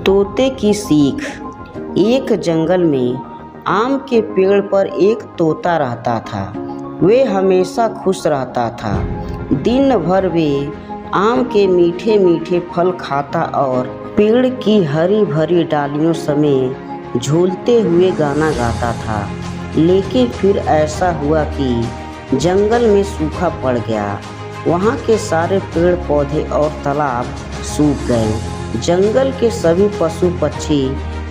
तोते की सीख। एक जंगल में आम के पेड़ पर एक तोता रहता था। वे हमेशा खुश रहता था। दिन भर वे आम के मीठे मीठे फल खाता और पेड़ की हरी भरी डालियों समेत झूलते हुए गाना गाता था। लेकिन फिर ऐसा हुआ कि जंगल में सूखा पड़ गया। वहाँ के सारे पेड़ पौधे और तालाब सूख गए। जंगल के सभी पशु पक्षी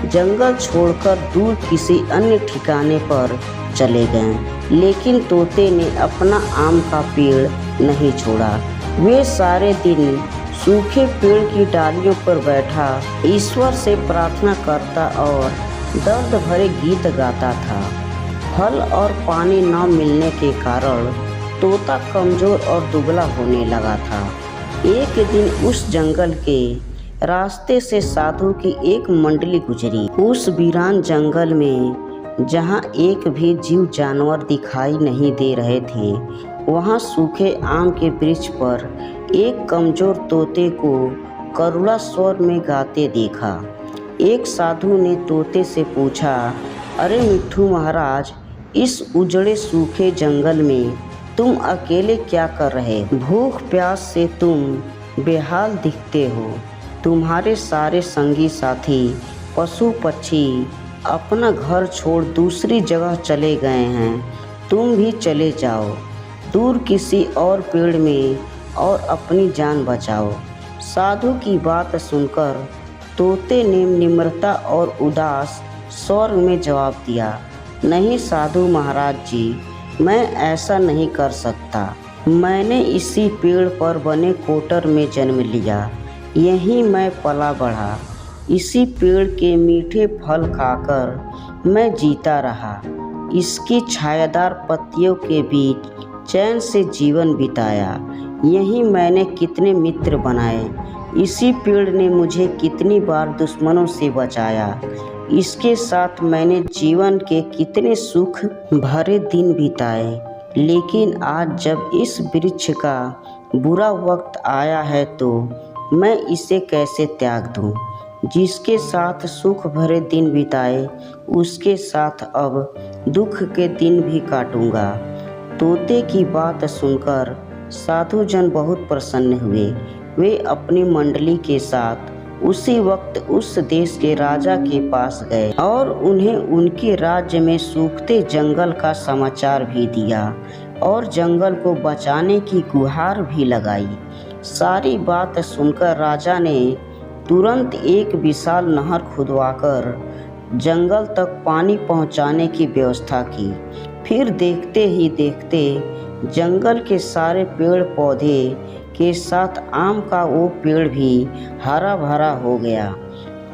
जंगल छोड़कर दूर किसी अन्य ठिकाने पर चले गए। लेकिन तोते ने अपना आम का पेड़ नहीं छोड़ा। वे सारे दिन सूखे पेड़ की डालियों पर बैठा ईश्वर से प्रार्थना करता और दर्द भरे गीत गाता था। फल और पानी न मिलने के कारण तोता कमजोर और दुबला होने लगा था। एक दिन उस जंगल के रास्ते से साधु की एक मंडली गुजरी। उस वीरान जंगल में जहाँ एक भी जीव जानवर दिखाई नहीं दे रहे थे, वहाँ सूखे आम के वृक्ष पर एक कमजोर तोते को करुणा स्वर में गाते देखा। एक साधु ने तोते से पूछा, अरे मिट्ठू महाराज, इस उजड़े सूखे जंगल में तुम अकेले क्या कर रहे? भूख प्यास से तुम बेहाल दिखते हो। तुम्हारे सारे संगी साथी पशु पक्षी अपना घर छोड़ दूसरी जगह चले गए हैं। तुम भी चले जाओ दूर किसी और पेड़ में और अपनी जान बचाओ। साधु की बात सुनकर तोते ने निम्रता और उदास स्वर में जवाब दिया, नहीं साधु महाराज जी, मैं ऐसा नहीं कर सकता। मैंने इसी पेड़ पर बने कोटर में जन्म लिया। यहीं मैं पला बढ़ा। इसी पेड़ के मीठे फल खाकर मैं जीता रहा। इसकी छायादार पत्तियों के बीच चैन से जीवन बिताया। यहीं मैंने कितने मित्र बनाए। इसी पेड़ ने मुझे कितनी बार दुश्मनों से बचाया। इसके साथ मैंने जीवन के कितने सुख भरे दिन बिताए। लेकिन आज जब इस वृक्ष का बुरा वक्त आया है तो मैं इसे कैसे त्याग दूं? जिसके साथ सुख भरे दिन बिताए उसके साथ अब दुख के दिन भी काटूंगा। तोते की बात सुनकर साधु जन बहुत प्रसन्न हुए। वे अपनी मंडली के साथ उसी वक्त उस देश के राजा के पास गए और उन्हें उनके राज्य में सूखते जंगल का समाचार भी दिया और जंगल को बचाने की गुहार भी लगाई। सारी बात सुनकर राजा ने तुरंत एक विशाल नहर खुदवाकर जंगल तक पानी पहुंचाने की व्यवस्था की। फिर देखते ही देखते जंगल के सारे पेड़ पौधे के साथ आम का वो पेड़ भी हरा भरा हो गया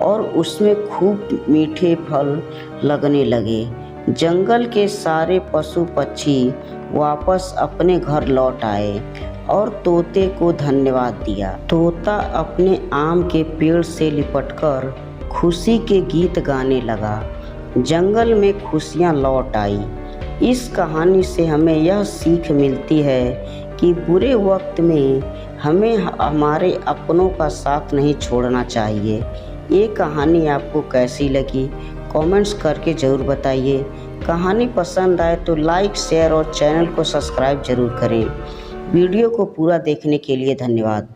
और उसमें खूब मीठे फल लगने लगे। जंगल के सारे पशु पक्षी वापस अपने घर लौट आए और तोते को धन्यवाद दिया। तोता अपने आम के पेड़ से लिपटकर खुशी के गीत गाने लगा। जंगल में खुशियाँ लौट आई। इस कहानी से हमें यह सीख मिलती है कि बुरे वक्त में हमें हमारे अपनों का साथ नहीं छोड़ना चाहिए। ये कहानी आपको कैसी लगी कमेंट्स करके ज़रूर बताइए। कहानी पसंद आए तो लाइक शेयर और चैनल को सब्सक्राइब ज़रूर करें। वीडियो को पूरा देखने के लिए धन्यवाद।